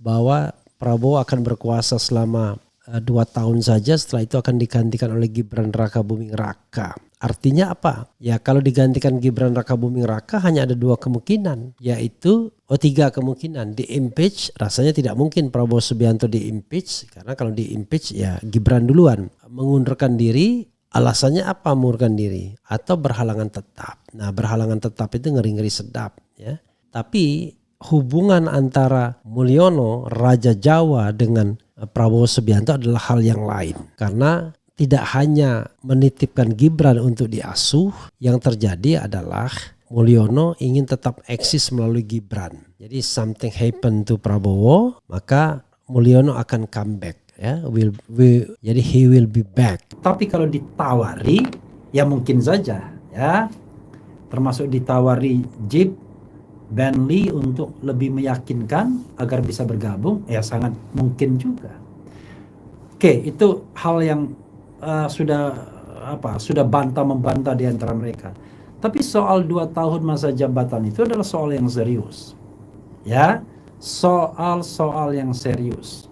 bahwa Prabowo akan berkuasa selama 2 tahun saja, setelah itu akan digantikan oleh Gibran Rakabuming Raka. Artinya apa? Ya kalau digantikan Gibran Rakabuming Raka hanya ada 2 kemungkinan, yaitu 3 kemungkinan. Di-impeach, rasanya tidak mungkin Prabowo Subianto di-impeach, karena kalau di-impeach ya Gibran duluan. Mengundurkan diri, alasannya apa mengundurkan diri? Atau berhalangan tetap. Nah berhalangan tetap itu ngeri-ngeri sedap ya. Tapi hubungan antara Mulyono, Raja Jawa dengan Prabowo Subianto adalah hal yang lain. Karena tidak hanya menitipkan Gibran untuk diasuh, yang terjadi adalah Mulyono ingin tetap eksis melalui Gibran. Jadi something happen to Prabowo, maka Mulyono akan comeback. Ya, jadi he will be back. Tapi kalau ditawari, ya mungkin saja, ya, termasuk ditawari Jeep, Bentley untuk lebih meyakinkan agar bisa bergabung, ya sangat mungkin juga. Oke, itu hal yang sudah bantah-membantah di antara mereka. Tapi soal 2 tahun masa jabatan itu adalah soal yang serius. Ya, soal yang serius.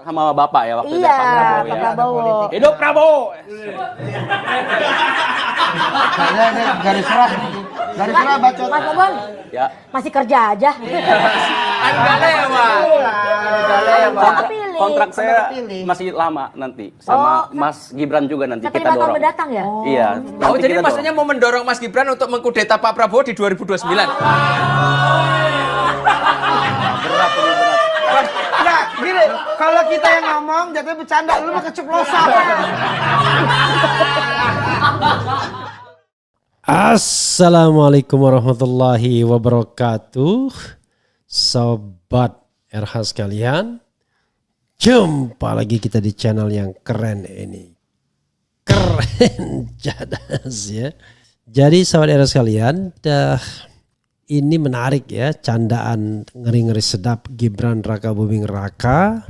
Sama Bapak ya waktu itu Iya, Pak Prabowo ya. Prabowo. Hidup Prabowo. Saya ini garis merah bacot. Mas Bobon, Ya. masih kerja aja. Enggak ya, Pak. Kontrak saya masih lama nanti sama Mas Gibran juga nanti Sampai kita 5 tahun dorong. mendatang ya? Iya. Oh, jadi kita maksudnya mau mendorong Mas Gibran untuk mengkudeta Pak Prabowo di 2029? Berat. Nah, gini, kalau kita yang ngomong jatuhnya bercanda, lu mah keceplosan. Assalamualaikum warahmatullahi wabarakatuh. Sobat RH sekalian, jumpa lagi kita di channel yang keren ini. Keren jadas ya. Jadi sobat RH sekalian, ini menarik ya, candaan ngeri-ngeri sedap Gibran Rakabuming Raka.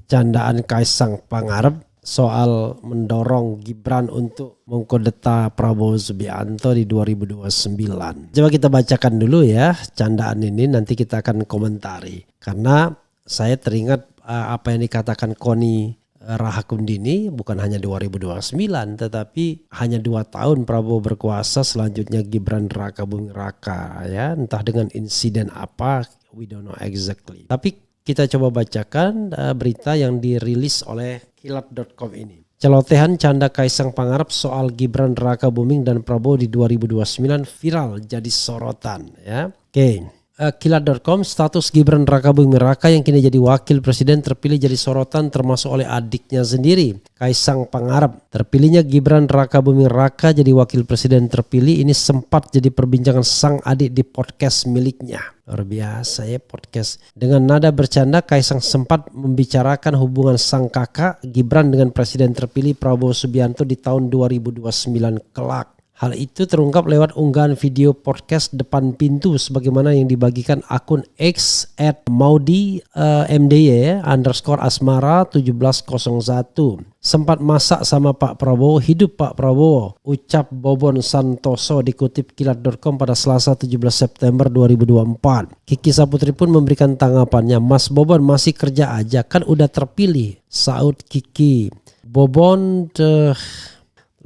Candaan Kaisang Pangarep soal mendorong Gibran untuk mengkudeta Prabowo Subianto di 2029. Coba kita bacakan dulu ya candaan ini, nanti kita akan komentari. Karena saya teringat apa yang dikatakan Koni Rahakundini, bukan hanya 2029 tetapi hanya 2 tahun Prabowo berkuasa, selanjutnya Gibran Rakabuming Raka ya, entah dengan insiden apa, we don't know exactly. Tapi kita coba bacakan berita yang dirilis oleh kilap.com ini. Celotehan canda Kaisang Pangarep soal Gibran Rakabuming dan Prabowo di 2029 viral jadi sorotan ya. Oke. Kilat.com, status Gibran Rakabuming Raka yang kini jadi wakil presiden terpilih jadi sorotan termasuk oleh adiknya sendiri, Kaisang Pangarep. Terpilihnya Gibran Rakabuming Raka jadi wakil presiden terpilih ini sempat jadi perbincangan sang adik di podcast miliknya. Luar biasa ya podcast. Dengan nada bercanda, Kaisang sempat membicarakan hubungan sang kakak Gibran dengan presiden terpilih Prabowo Subianto di tahun 2029 kelak. Hal itu terungkap lewat unggahan video podcast Depan Pintu sebagaimana yang dibagikan akun X @maudi_asmara1701. Sempat masak sama Pak Prabowo, hidup Pak Prabowo, ucap Bobon Santoso dikutip kilat.com pada Selasa 17 September 2024. Kiki Saputri pun memberikan tanggapannya, Mas Bobon masih kerja aja kan udah terpilih, saud Kiki. Bobon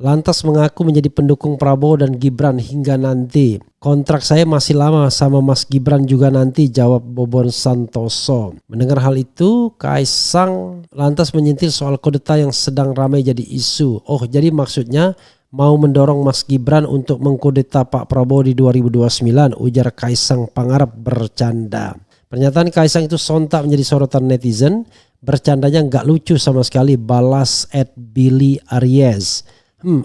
lantas mengaku menjadi pendukung Prabowo dan Gibran hingga nanti. Kontrak saya masih lama sama Mas Gibran juga nanti, jawab Bobon Santoso. Mendengar hal itu, Kaisang lantas menyentil soal kudeta yang sedang ramai jadi isu. Oh, jadi maksudnya mau mendorong Mas Gibran untuk mengkudeta Pak Prabowo di 2029, ujar Kaisang Pangarep bercanda. Pernyataan Kaisang itu sontak menjadi sorotan netizen. bercandanya nggak lucu sama sekali, balas @Billy_Aries.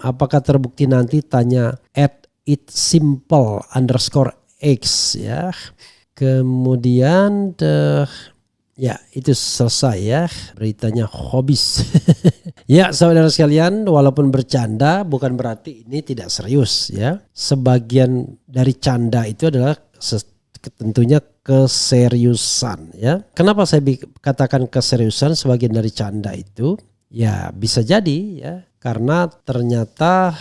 Apakah terbukti nanti, tanya @itsimple_x ya. Kemudian ya itu selesai ya beritanya hobis. Ya saudara sekalian, walaupun bercanda bukan berarti ini tidak serius ya. Sebagian dari canda itu adalah tentunya keseriusan ya. Kenapa saya katakan keseriusan sebagian dari canda itu? Ya bisa jadi ya karena ternyata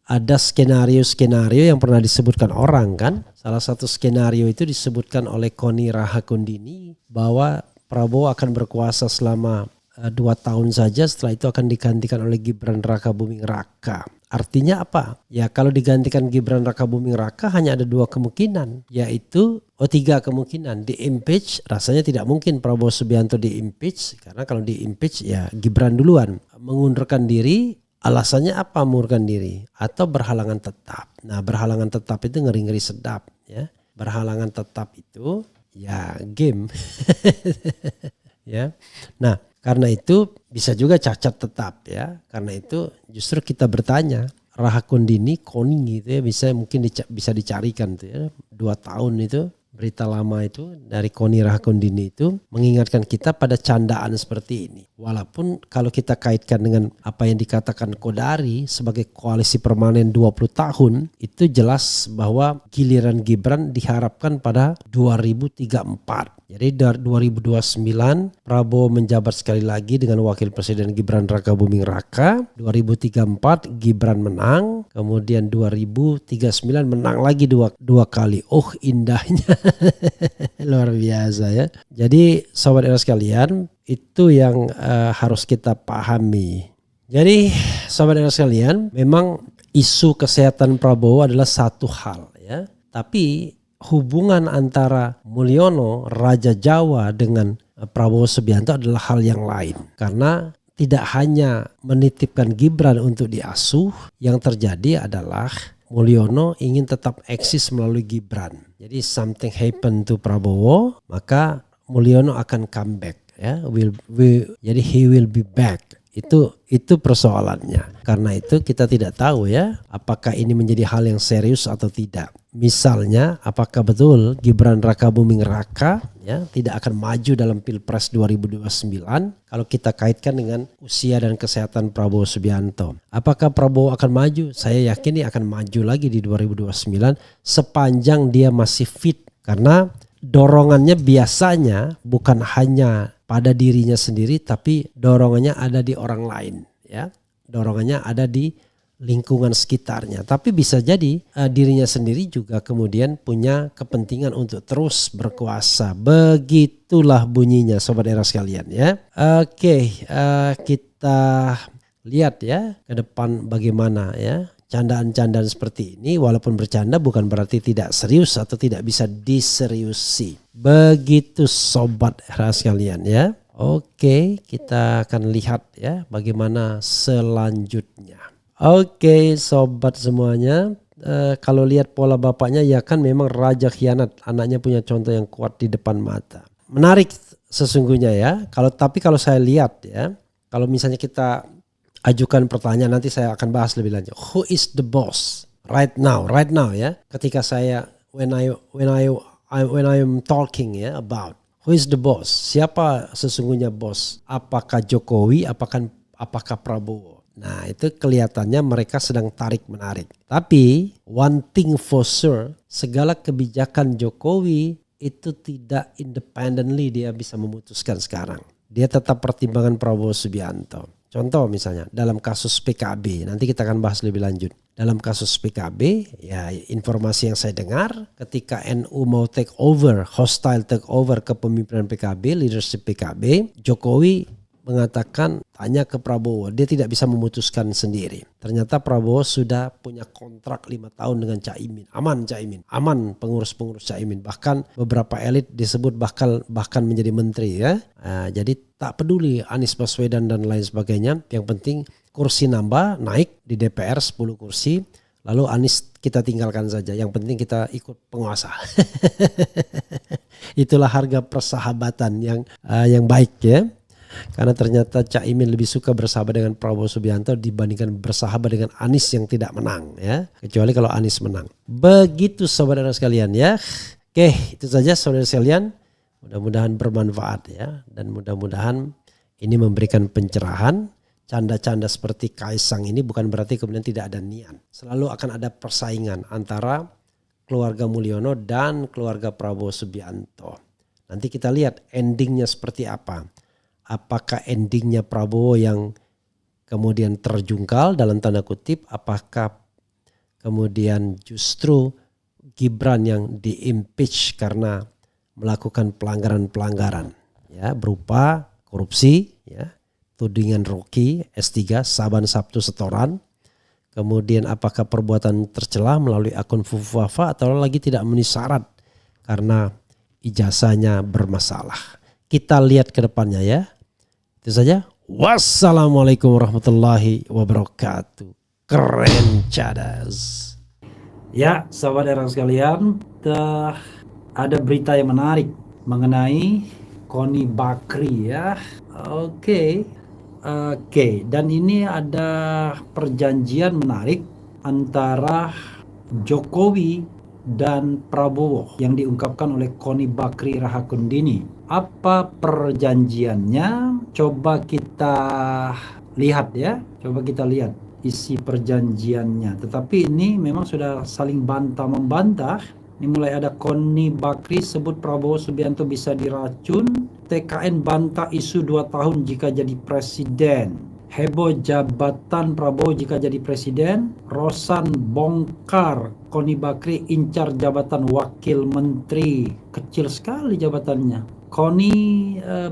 ada skenario-skenario yang pernah disebutkan orang kan. Salah satu skenario itu disebutkan oleh Koni Rahakundini bahwa Prabowo akan berkuasa selama 2 tahun saja, setelah itu akan digantikan oleh Gibran Rakabuming Raka. Artinya apa? Ya kalau digantikan Gibran Rakabuming Raka hanya ada 2 kemungkinan, yaitu 3 kemungkinan. Di-impeach, rasanya tidak mungkin Prabowo Subianto di-impeach, karena kalau di-impeach ya Gibran duluan. Mengundurkan diri, alasannya apa mengundurkan diri? Atau berhalangan tetap. Nah berhalangan tetap itu ngeri-ngeri sedap ya. Berhalangan tetap itu ya game. Ya. Nah, karena itu bisa juga cacat tetap ya. Karena itu justru kita bertanya, Rahakundini, Koni gitu ya, bisa dicarikan tuh ya. 2 tahun itu berita lama itu dari Koni Rahakundini itu mengingatkan kita pada candaan seperti ini. Walaupun kalau kita kaitkan dengan apa yang dikatakan Kodari sebagai koalisi permanen 20 tahun, itu jelas bahwa giliran Gibran diharapkan pada 2034. Jadi dari 2029 Prabowo menjabat sekali lagi dengan Wakil Presiden Gibran Rakabuming Raka. 2034 Gibran menang. Kemudian 2039 menang lagi dua kali. Oh indahnya. Luar biasa ya. Jadi sobat era sekalian, itu yang harus kita pahami. Jadi sobat era sekalian, memang isu kesehatan Prabowo adalah satu hal ya. Tapi hubungan antara Mulyono, Raja Jawa dengan Prabowo Subianto adalah hal yang lain. Karena tidak hanya menitipkan Gibran untuk diasuh, yang terjadi adalah Mulyono ingin tetap eksis melalui Gibran. Jadi something happen to Prabowo, maka Mulyono akan comeback ya. Jadi he will be back. Itu persoalannya. Karena itu kita tidak tahu ya apakah ini menjadi hal yang serius atau tidak. Misalnya apakah betul Gibran Rakabuming Raka ya tidak akan maju dalam Pilpres 2029 kalau kita kaitkan dengan usia dan kesehatan Prabowo Subianto. Apakah Prabowo akan maju? Saya yakin dia akan maju lagi di 2029 sepanjang dia masih fit. Karena dorongannya biasanya bukan hanya pada dirinya sendiri, tapi dorongannya ada di orang lain ya. Dorongannya ada di lingkungan sekitarnya. Tapi bisa jadi dirinya sendiri juga kemudian punya kepentingan untuk terus berkuasa. Begitulah bunyinya sobat era sekalian ya. Oke, kita lihat ya ke depan bagaimana ya. Candaan-candaan seperti ini walaupun bercanda bukan berarti tidak serius atau tidak bisa diseriusi. Begitu sobat era sekalian ya. Oke, kita akan lihat ya bagaimana selanjutnya. Oke sobat semuanya, kalau lihat pola bapaknya ya kan memang raja khianat, anaknya punya contoh yang kuat di depan mata. Menarik sesungguhnya ya. Tapi kalau saya lihat ya, kalau misalnya kita ajukan pertanyaan, nanti saya akan bahas lebih lanjut. Who is the boss right now ya? Ketika saya when I am talking ya about who is the boss? Siapa sesungguhnya bos? Apakah Jokowi? Apakah Prabowo? Nah itu kelihatannya mereka sedang tarik menarik. Tapi one thing for sure, segala kebijakan Jokowi itu tidak independently dia bisa memutuskan sekarang. Dia tetap pertimbangan Prabowo Subianto. Contoh misalnya dalam kasus PKB, nanti kita akan bahas lebih lanjut. Dalam kasus PKB, ya informasi yang saya dengar ketika NU mau take over, hostile take over kepemimpinan PKB, leadership PKB, Jokowi mengatakan tanya ke Prabowo, dia tidak bisa memutuskan sendiri. Ternyata Prabowo sudah punya kontrak 5 tahun dengan Caimin. Aman pengurus-pengurus Caimin. Bahkan beberapa elit disebut bahkan menjadi menteri ya. Jadi tak peduli Anies Baswedan dan lain sebagainya. Yang penting kursi nambah, naik di DPR 10 kursi. Lalu Anies kita tinggalkan saja. Yang penting kita ikut penguasa. Itulah harga persahabatan yang baik ya. Karena ternyata Caimin lebih suka bersahabat dengan Prabowo Subianto dibandingkan bersahabat dengan Anies yang tidak menang ya. Kecuali kalau Anies menang. Begitu saudara sekalian ya. Oke, itu saja saudara sekalian. Mudah-mudahan bermanfaat ya. Dan mudah-mudahan ini memberikan pencerahan. Canda-canda seperti Kaisang ini bukan berarti kemudian tidak ada niat. Selalu akan ada persaingan antara keluarga Mulyono dan keluarga Prabowo Subianto. Nanti kita lihat endingnya seperti apa. Apakah endingnya Prabowo yang kemudian terjungkal dalam tanda kutip, apakah kemudian justru Gibran yang di-impeach karena melakukan pelanggaran-pelanggaran ya, berupa korupsi ya, tudingan Rocky S3 Saban Sabtu Setoran. Kemudian apakah perbuatan tercela melalui akun Fufuafa atau lagi tidak memenuhi syarat karena ijazahnya bermasalah. Kita lihat ke depannya ya. Itu saja. Wassalamualaikum warahmatullahi wabarakatuh. Keren cadas. Ya, saudara sekalian, ada berita yang menarik mengenai Koni Bakri ya. Oke. Dan ini ada perjanjian menarik antara Jokowi dan Prabowo yang diungkapkan oleh Koni Bakri Rahakundini. Apa perjanjiannya? Coba kita lihat ya. Coba kita lihat isi perjanjiannya. Tetapi ini memang sudah saling bantah-membantah. Ini mulai ada Koni Bakri sebut Prabowo Subianto bisa diracun. TKN bantah isu 2 tahun jika jadi presiden. Heboh jabatan Prabowo jika jadi presiden. Rosan bongkar Koni Bakri incar jabatan wakil menteri. Kecil sekali jabatannya. Koni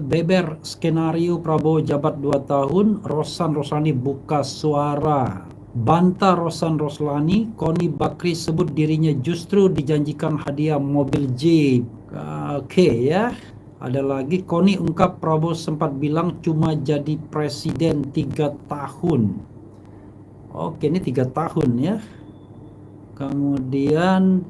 beber skenario Prabowo jabat 2 tahun. Rosan Roslani buka suara. Bantah Rosan Roslani, Koni Bakri sebut dirinya justru dijanjikan hadiah mobil Jeep. Oke ya. Ada lagi, Koni ungkap Prabowo sempat bilang cuma jadi presiden 3 tahun. Oke, ini 3 tahun ya. Kemudian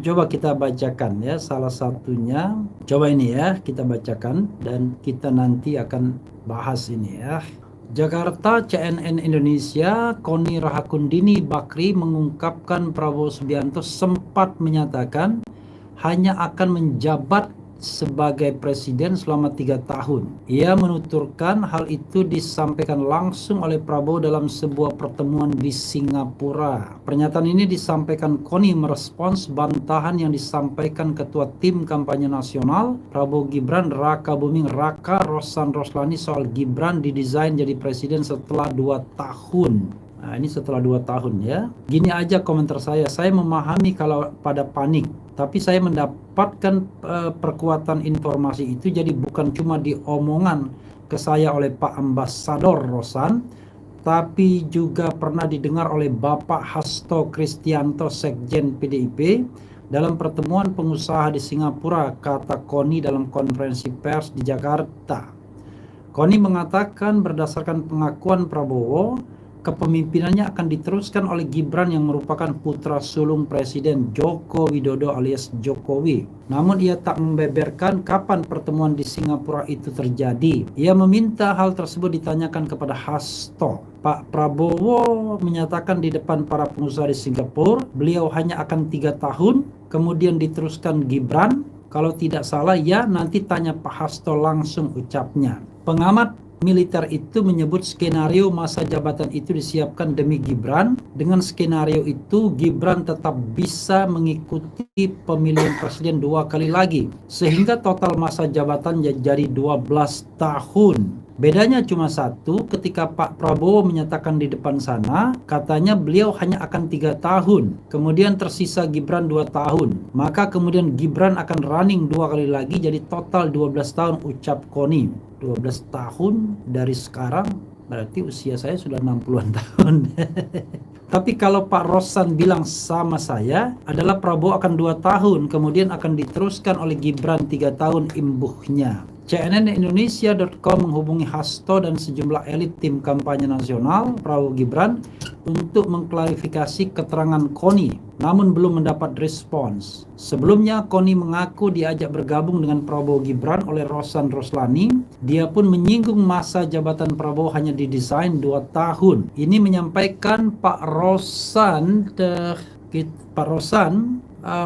coba kita bacakan ya salah satunya. Coba ini ya kita bacakan dan kita nanti akan bahas ini ya. Jakarta, CNN Indonesia, Koni Rahakundini Bakri mengungkapkan Prabowo Subianto sempat menyatakan hanya akan menjabat sebagai presiden selama 3 tahun. Ia menuturkan hal itu disampaikan langsung oleh Prabowo dalam sebuah pertemuan di Singapura. Pernyataan ini disampaikan Koni merespons bantahan yang disampaikan Ketua Tim Kampanye Nasional Prabowo Gibran Raka Buming Raka Rosan Roslani soal Gibran didesain jadi presiden setelah 2 tahun. Nah, ini setelah 2 tahun ya. Gini aja komentar saya memahami kalau pada panik. Tapi saya mendapatkan perkuatan informasi itu jadi bukan cuma diomongan ke saya oleh Pak Ambasador Rosan, tapi juga pernah didengar oleh Bapak Hasto Kristianto Sekjen PDIP dalam pertemuan pengusaha di Singapura, kata Koni dalam konferensi pers di Jakarta. Koni mengatakan berdasarkan pengakuan Prabowo, kepemimpinannya akan diteruskan oleh Gibran yang merupakan putra sulung Presiden Joko Widodo alias Jokowi. Namun ia tak membeberkan kapan pertemuan di Singapura itu terjadi. Ia meminta hal tersebut ditanyakan kepada Hasto. Pak Prabowo menyatakan di depan para pengusaha di Singapura, beliau hanya akan 3 tahun, kemudian diteruskan Gibran. Kalau tidak salah ya nanti tanya Pak Hasto langsung ucapnya. Pengamat militer itu menyebut skenario masa jabatan itu disiapkan demi Gibran. Dengan skenario itu Gibran tetap bisa mengikuti pemilihan presiden 2 kali lagi. Sehingga total masa jabatan jadi 12 tahun. Bedanya cuma satu, ketika Pak Prabowo menyatakan di depan sana, katanya beliau hanya akan 3 tahun. Kemudian tersisa Gibran 2 tahun. Maka kemudian Gibran akan running 2 kali lagi jadi total 12 tahun ucap Koni. 12 tahun dari sekarang berarti usia saya sudah 60-an tahun. Tapi kalau Pak Rosan bilang sama saya adalah Prabowo akan 2 tahun kemudian akan diteruskan oleh Gibran 3 tahun imbuhnya. CNNindonesia.com menghubungi Hasto dan sejumlah elit tim kampanye nasional Prabowo Gibran untuk mengklarifikasi keterangan Koni. namun belum mendapat respons. Sebelumnya Koni mengaku diajak bergabung dengan Prabowo Gibran oleh Rosan Roslani. Dia pun menyinggung masa jabatan Prabowo hanya didesain 2 tahun. Ini menyampaikan Pak Rosan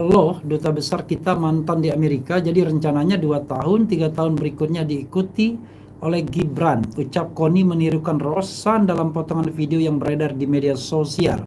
loh, duta besar kita mantan di Amerika, jadi rencananya 2 tahun, 3 tahun berikutnya diikuti oleh Gibran. Ucap Koni menirukan Rosan dalam potongan video yang beredar di media sosial.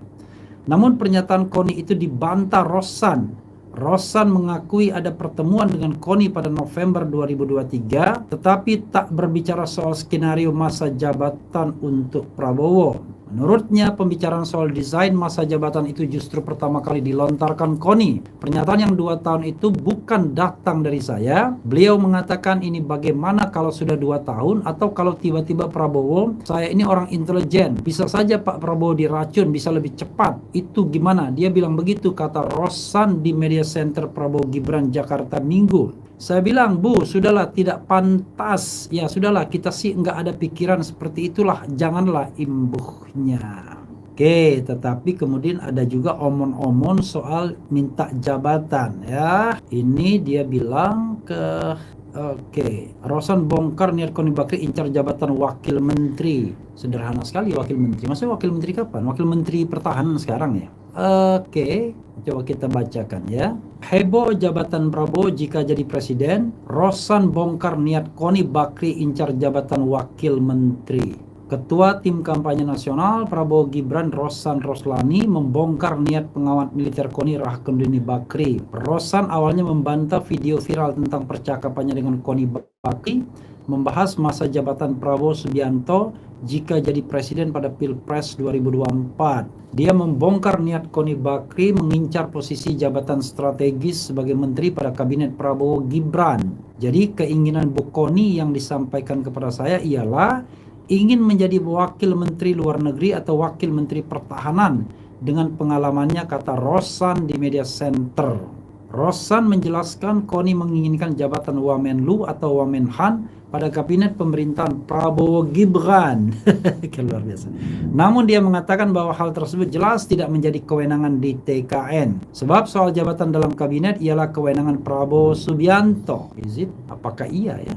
Namun pernyataan Koni itu dibantah Rosan. Rosan mengakui ada pertemuan dengan Koni pada November 2023, tetapi tak berbicara soal skenario masa jabatan untuk Prabowo. Menurutnya, pembicaraan soal desain masa jabatan itu justru pertama kali dilontarkan Koni. Pernyataan yang 2 tahun itu bukan datang dari saya. Beliau mengatakan ini bagaimana kalau sudah 2 tahun atau kalau tiba-tiba Prabowo, saya ini orang intelijen. Bisa saja Pak Prabowo diracun, bisa lebih cepat. Itu gimana? Dia bilang begitu, kata Rosan di Media Center Prabowo Gibran Jakarta Minggu. Saya bilang, Bu, sudahlah, tidak pantas. Ya, sudahlah, kita sih nggak ada pikiran seperti itulah. Janganlah imbuhnya. Oke, tetapi kemudian ada juga omon-omon soal minta jabatan. Ya, ini dia bilang Rosan bongkar niat Koni Bakri incar jabatan wakil menteri. Sederhana sekali wakil menteri. Maksudnya wakil menteri kapan? Wakil menteri pertahanan sekarang ya? Oke, coba kita bacakan ya. Heboh jabatan Prabowo jika jadi presiden. Rosan bongkar niat Koni Bakri incar jabatan wakil menteri. Ketua Tim Kampanye Nasional Prabowo Gibran Rosan Roslani membongkar niat pengawat militer Koni Rahakundini Bakri. Rosan awalnya membantah video viral tentang percakapannya dengan Koni Bakri membahas masa jabatan Prabowo Subianto jika jadi presiden pada Pilpres 2024. Dia membongkar niat Koni Bakri mengincar posisi jabatan strategis sebagai menteri pada kabinet Prabowo Gibran. Jadi keinginan Bu Koni yang disampaikan kepada saya ialah ingin menjadi wakil menteri luar negeri atau wakil menteri pertahanan dengan pengalamannya, kata Rosan di Media Center. Rosan menjelaskan Koni menginginkan jabatan Wamenlu atau Wamenhan pada kabinet pemerintahan Prabowo Gibran. Luar biasa. Namun dia mengatakan bahwa hal tersebut jelas tidak menjadi kewenangan di TKN. Sebab soal jabatan dalam kabinet ialah kewenangan Prabowo Subianto. Apakah iya ya?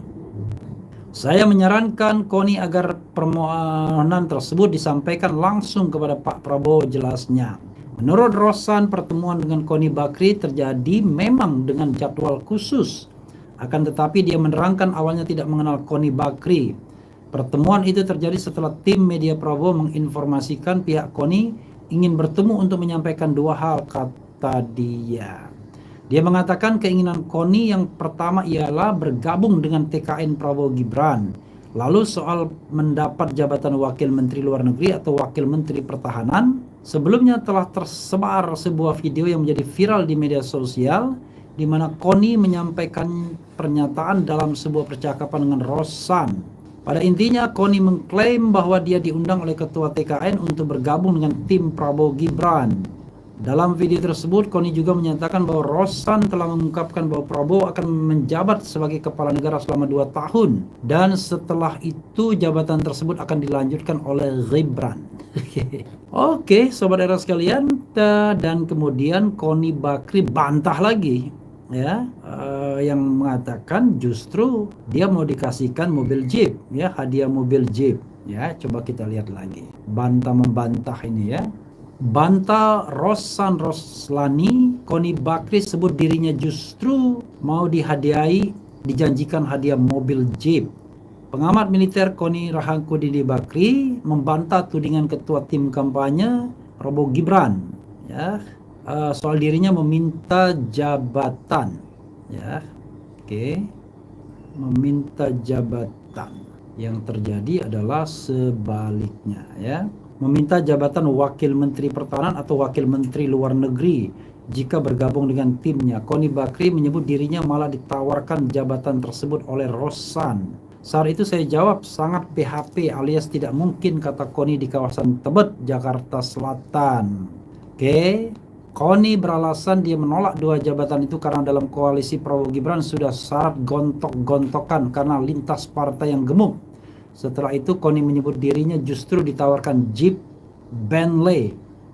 Saya menyarankan Koni agar permohonan tersebut disampaikan langsung kepada Pak Prabowo, jelasnya. Menurut Rosan, pertemuan dengan Koni Bakri terjadi memang dengan jadwal khusus. Akan tetapi dia menerangkan awalnya tidak mengenal Koni Bakri. Pertemuan itu terjadi setelah tim media Prabowo menginformasikan pihak Koni ingin bertemu untuk menyampaikan 2 hal, kata dia. Dia mengatakan keinginan Koni yang pertama ialah bergabung dengan TKN Prabowo Gibran. Lalu soal mendapat jabatan wakil menteri luar negeri atau wakil menteri pertahanan, sebelumnya telah tersebar sebuah video yang menjadi viral di media sosial di mana Koni menyampaikan pernyataan dalam sebuah percakapan dengan Rosan. Pada intinya Koni mengklaim bahwa dia diundang oleh ketua TKN untuk bergabung dengan tim Prabowo Gibran. Dalam video tersebut, Koni juga menyatakan bahwa Rosan telah mengungkapkan bahwa Prabowo akan menjabat sebagai kepala negara selama 2 tahun. Dan setelah itu jabatan tersebut akan dilanjutkan oleh Gibran. Oke, sobat era sekalian. Dan kemudian Koni Bakri bantah lagi, ya, yang mengatakan justru dia mau dikasihkan mobil Jeep, ya, hadiah mobil Jeep. Ya, coba kita lihat lagi. Bantah membantah ini ya. Bantah Rosan Roslani, Koni Bakri sebut dirinya justru mau dihadiahi, dijanjikan hadiah mobil Jeep. Pengamat militer Koni Rahakundini Bakri membantah tudingan ketua tim kampanye Prabowo Gibran, ya, soal dirinya meminta jabatan, ya, meminta jabatan. Yang terjadi adalah sebaliknya, ya. Meminta jabatan wakil menteri pertahanan atau wakil menteri luar negeri jika bergabung dengan timnya. Koni Bakri menyebut dirinya malah ditawarkan jabatan tersebut oleh Rosan. Saat itu saya jawab sangat PHP alias tidak mungkin, kata Koni di kawasan Tebet, Jakarta Selatan. Koni beralasan dia menolak 2 jabatan itu karena dalam koalisi Prabowo Gibran sudah syarat gontok-gontokan karena lintas partai yang gemuk. Setelah itu Koni menyebut dirinya justru ditawarkan Jeep Bentley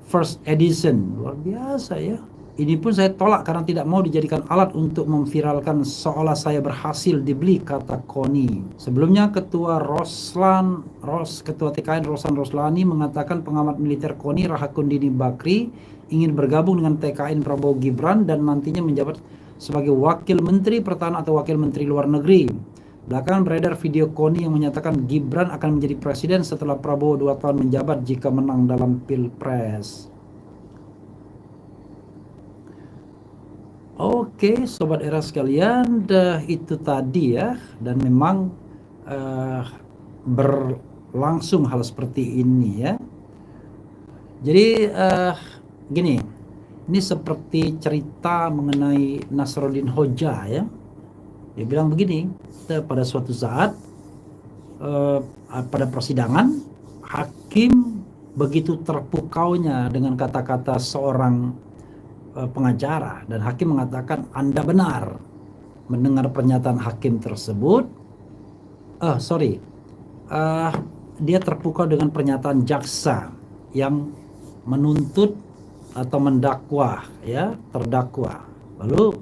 first edition. Luar biasa ya. Ini pun saya tolak karena tidak mau dijadikan alat untuk memviralkan seolah saya berhasil dibeli, kata Koni. Sebelumnya Ketua Ketua TKN Rosan Roslani mengatakan pengamat militer Koni Rahakundini Bakri ingin bergabung dengan TKN Prabowo Gibran dan nantinya menjabat sebagai Wakil Menteri Pertahanan atau Wakil Menteri Luar Negeri. Belakangan beredar video Koni yang menyatakan Gibran akan menjadi presiden setelah Prabowo 2 tahun menjabat jika menang dalam Pilpres. Oke, Sobat Era sekalian, itu tadi ya, dan memang berlangsung hal seperti ini ya. Jadi gini, ini seperti cerita mengenai Nasruddin Hoja ya. Dia bilang begini, pada suatu saat pada persidangan, hakim begitu terpukaunya dengan kata-kata seorang pengacara, dan hakim mengatakan Anda benar. Mendengar pernyataan hakim tersebut, dia terpukau dengan pernyataan jaksa yang menuntut atau mendakwa ya, terdakwa. Lalu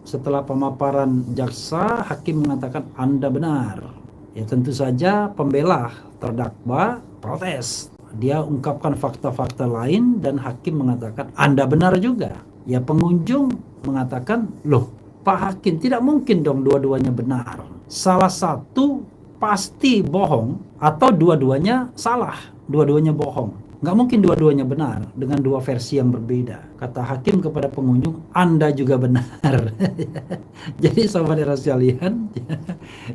setelah pemaparan jaksa, hakim mengatakan Anda benar. Ya tentu saja pembela terdakwa protes. Dia ungkapkan fakta-fakta lain dan hakim mengatakan Anda benar juga. Ya pengunjung mengatakan, loh Pak Hakim, tidak mungkin dong dua-duanya benar. Salah satu pasti bohong atau dua-duanya salah, dua-duanya bohong. Nggak mungkin dua-duanya benar dengan dua versi yang berbeda. Kata hakim kepada pengunjung, Anda juga benar. Jadi saudara sekalian,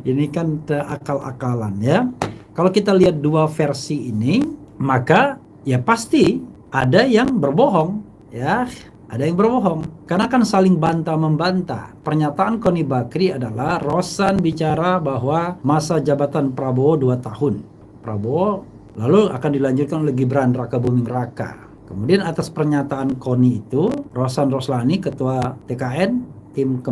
ini kan akal-akalan ya. Kalau kita lihat dua versi ini, maka ya pasti ada yang berbohong ya. Ada yang berbohong, karena kan saling bantah-membantah. Pernyataan Koni Bakri adalah Rosan bicara bahwa masa jabatan Prabowo 2 tahun. Prabowo lalu akan dilanjutkan oleh Gibran Raka Buming Raka. Kemudian atas pernyataan Koni itu, Rosan Roslani, Ketua TKN, tim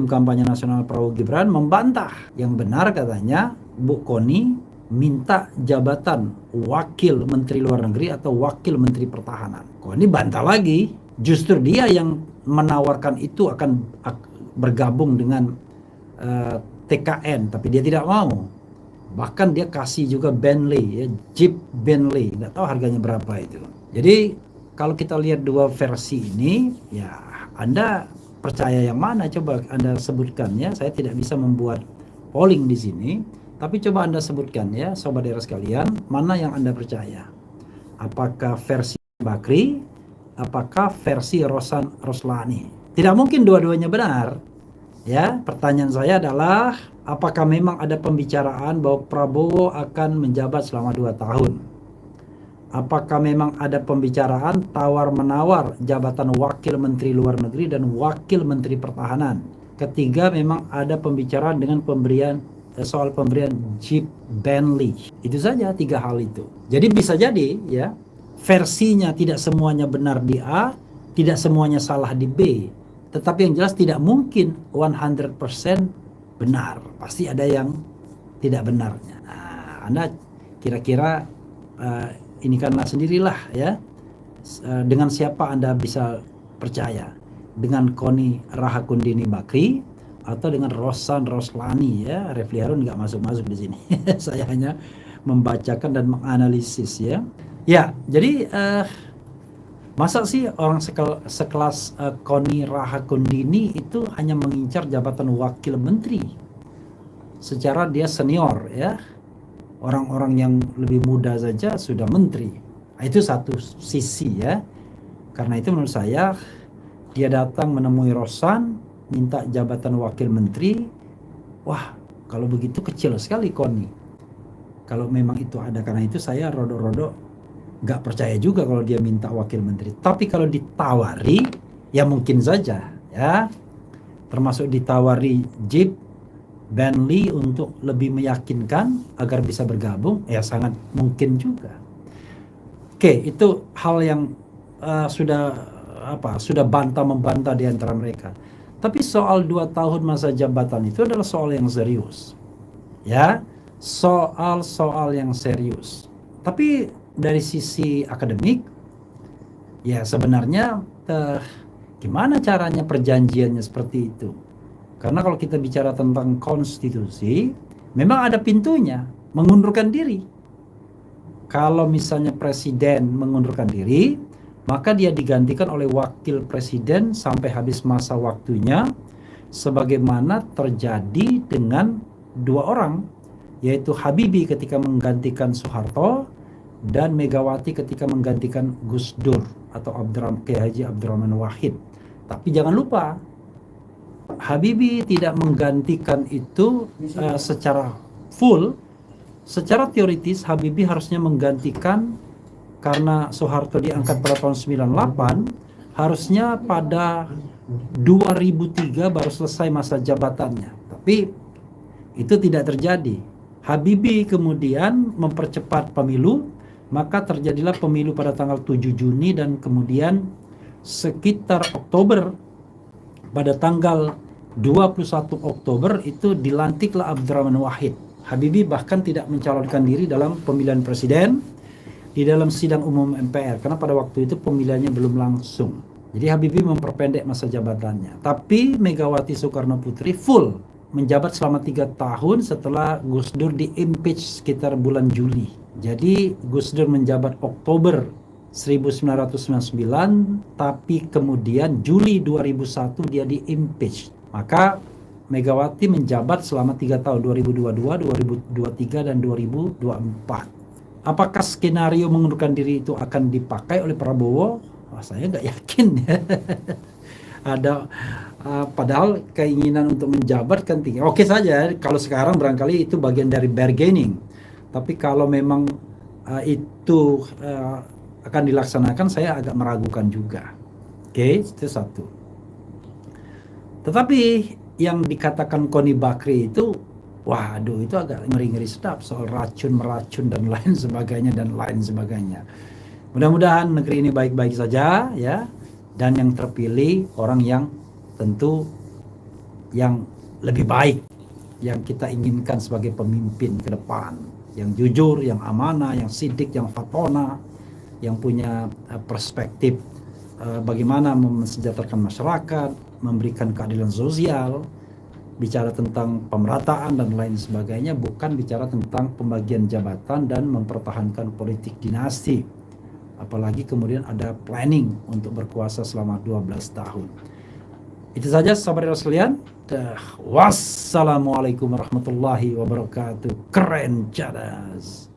kampanye nasional Prabowo Gibran, membantah. Yang benar katanya, Bu Koni minta jabatan Wakil Menteri Luar Negeri atau Wakil Menteri Pertahanan. Koni bantah lagi. Justru dia yang menawarkan itu akan bergabung dengan TKN, tapi dia tidak mau. Bahkan dia kasih juga Bentley, ya, Jeep Bentley, nggak tahu harganya berapa itu. Jadi kalau kita lihat dua versi ini, ya Anda percaya yang mana? Coba Anda sebutkan ya. Saya tidak bisa membuat polling di sini, tapi coba Anda sebutkan ya, sobat daerah sekalian, mana yang Anda percaya? Apakah versi Bakri? Apakah versi Rosan Roslani? Tidak mungkin dua-duanya benar. Ya, pertanyaan saya adalah apakah memang ada pembicaraan bahwa Prabowo akan menjabat selama 2 tahun? Apakah memang ada pembicaraan tawar-menawar jabatan Wakil Menteri Luar Negeri dan Wakil Menteri Pertahanan? Ketiga, memang ada pembicaraan dengan soal pemberian Jeep Bentley. Itu saja 3 hal itu. Jadi bisa jadi ya, versinya tidak semuanya benar di A, tidak semuanya salah di B. Tetapi yang jelas tidak mungkin 100% benar. Pasti ada yang tidak benarnya. Nah, Anda kira-kira ini karena sendirilah ya. Dengan siapa Anda bisa percaya? Dengan Koni Rahakundini Bakri atau dengan Rosan Roslani ya? Refli Harun nggak masuk-masuk di sini. Saya hanya membacakan dan menganalisis ya. Ya, jadi masa sih orang sekelas Koni Rahakundini itu hanya mengincar jabatan wakil menteri? Secara dia senior ya, orang-orang yang lebih muda saja sudah menteri. Nah, itu satu sisi ya. Karena itu menurut saya dia datang menemui Rosan, minta jabatan wakil menteri. Wah, kalau begitu kecil sekali Koni. Kalau memang itu ada, karena itu saya rodo-rodo nggak percaya juga kalau dia minta wakil menteri. Tapi kalau ditawari, ya mungkin saja ya. Termasuk ditawari Jeep Bentley untuk lebih meyakinkan agar bisa bergabung, ya sangat mungkin juga. Oke, itu hal yang sudah bantah-membantah di antara mereka. Tapi soal 2 tahun masa jabatan itu adalah soal yang serius. Ya, soal yang serius. Tapi dari sisi akademik, Ya sebenarnya gimana caranya perjanjiannya seperti itu? Karena kalau kita bicara tentang konstitusi, memang ada pintunya, mengundurkan diri. Kalau misalnya presiden mengundurkan diri, maka dia digantikan oleh wakil presiden sampai habis masa waktunya, sebagaimana terjadi dengan dua orang, yaitu Habibie ketika menggantikan Soeharto dan Megawati ketika menggantikan Gus Dur atau Kiai Haji Abdurrahman Wahid. Tapi jangan lupa, Habibie tidak menggantikan itu secara full. Secara teoritis Habibie harusnya menggantikan, karena Soeharto diangkat pada tahun 98, harusnya pada 2003 baru selesai masa jabatannya. Tapi itu tidak terjadi. Habibie kemudian mempercepat pemilu, maka terjadilah pemilu pada tanggal 7 Juni dan kemudian sekitar Oktober, pada tanggal 21 Oktober itu dilantiklah Abdurrahman Wahid. Habibie bahkan tidak mencalonkan diri dalam pemilihan presiden di dalam sidang umum MPR karena pada waktu itu pemilihannya belum langsung. Jadi Habibie memperpendek masa jabatannya. Tapi Megawati Soekarno Putri full menjabat selama 3 tahun setelah Gus Dur di-impeach sekitar bulan Juli. Jadi Gus Dur menjabat Oktober 1999, tapi kemudian Juli 2001 dia di-impeach. Maka Megawati menjabat selama 3 tahun, 2022, 2023, dan 2024. Apakah skenario mengundurkan diri itu akan dipakai oleh Prabowo? Saya nggak yakin ya. Ada padahal keinginan untuk menjabat kan tinggi. Oke saja kalau sekarang barangkali itu bagian dari bargaining. Tapi kalau memang itu akan dilaksanakan, saya agak meragukan juga. Oke, itu satu. Tetapi yang dikatakan Koni Bakri itu, waduh, itu agak ngeri-ngeri sedap soal racun, meracun dan lain sebagainya dan lain sebagainya. Mudah-mudahan negeri ini baik-baik saja ya, dan yang terpilih orang yang tentu yang lebih baik yang kita inginkan sebagai pemimpin ke depan, yang jujur, yang amanah, yang sidik, yang fatona, yang punya perspektif bagaimana mesejahterakan masyarakat, memberikan keadilan sosial, bicara tentang pemerataan dan lain sebagainya, bukan bicara tentang pembagian jabatan dan mempertahankan politik dinasti. Apalagi kemudian ada planning untuk berkuasa selama 12 tahun. Itu saja sahabat sekalian. Wassalamualaikum warahmatullahi wabarakatuh. Keren cadas.